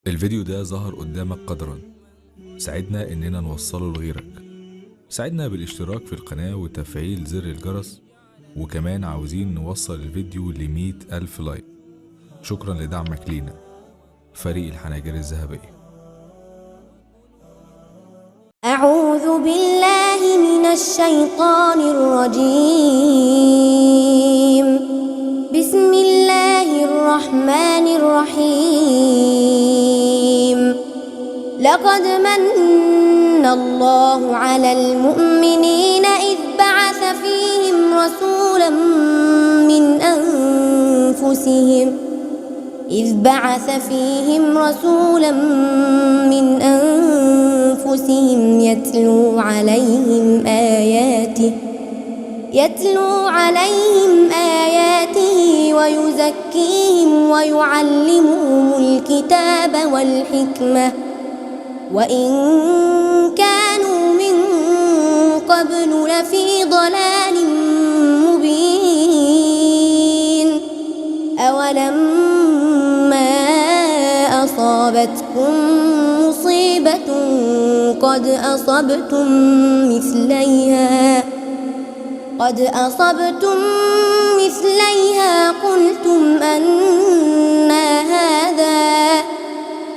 الفيديو ده ظهر قدامك قدرا، ساعدنا اننا نوصله لغيرك. ساعدنا بالاشتراك في القناة وتفعيل زر الجرس، وكمان عاوزين نوصل الفيديو ل100 ألف لايك. شكرا لدعمك لينا فريق الحناجر الذهبية. أعوذ بالله من الشيطان الرجيم. بسم الله الرحمن الرحيم. لقد من الله على المؤمنين إذ بعث فيهم رسولا من أنفسهم يتلو عليهم آياته ويزكيهم ويعلمهم الكتاب والحكمة وإن كانوا من قبل لفي ضلال مبين. أولما أصابتكم مصيبة قد أصبتم مثليها قلتم أنى هذا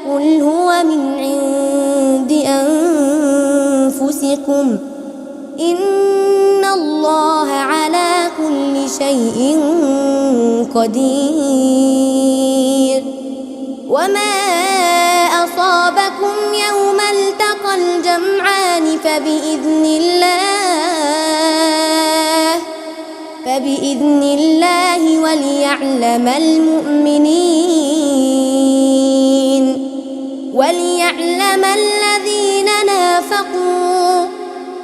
قل هو من عند أنفسكم إن الله على كل شيء قدير. وما أصابكم يوم التقى الجمعان فبإذن الله وليعلم الذين نافقوا.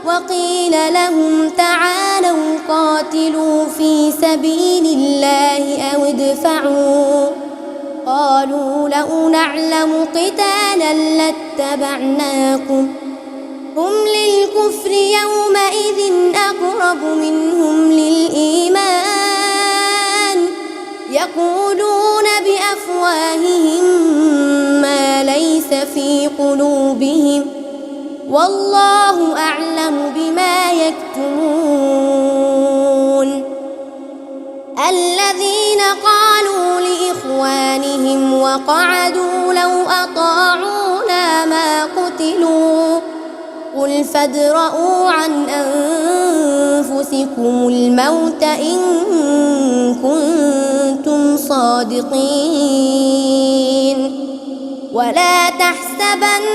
وقيل لهم تعالوا قاتلوا في سبيل الله أو ادفعوا. قالوا لو نعلم قتالا لاتبعناكم هم للكفر يومئذ أقرب منهم للإيمان يقولون بأفواههم ما ليس في قلوبهم والله أعلم بما يكتمون. الذين قالوا لإخوانهم وقعدوا لو أطاعونا ما قتلوا قل فادرءوا عن أنفسكم الموت إن كنتم صادقين. ولا تحسبن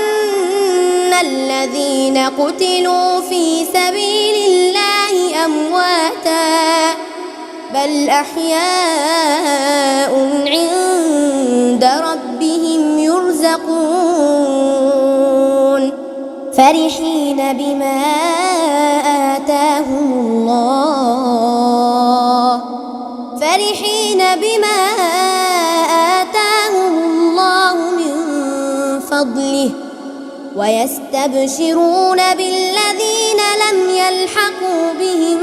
الذين قتلوا في سبيل الله أمواتا بل أحياء عند ربهم يرزقون فرحين بما آتاهم الله من فضله ويستبشرون بالذين لم يلحقوا بهم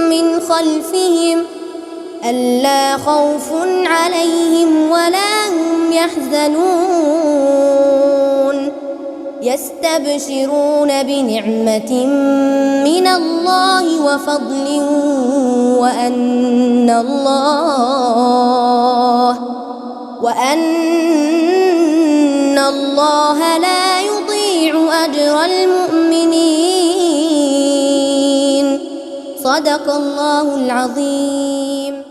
من خلفهم ألا خوف عليهم ولا هم يحزنون. يستبشرون بنعمة من الله وفضل وأن الله لا يضيع أجر المؤمنين. صدق الله العظيم.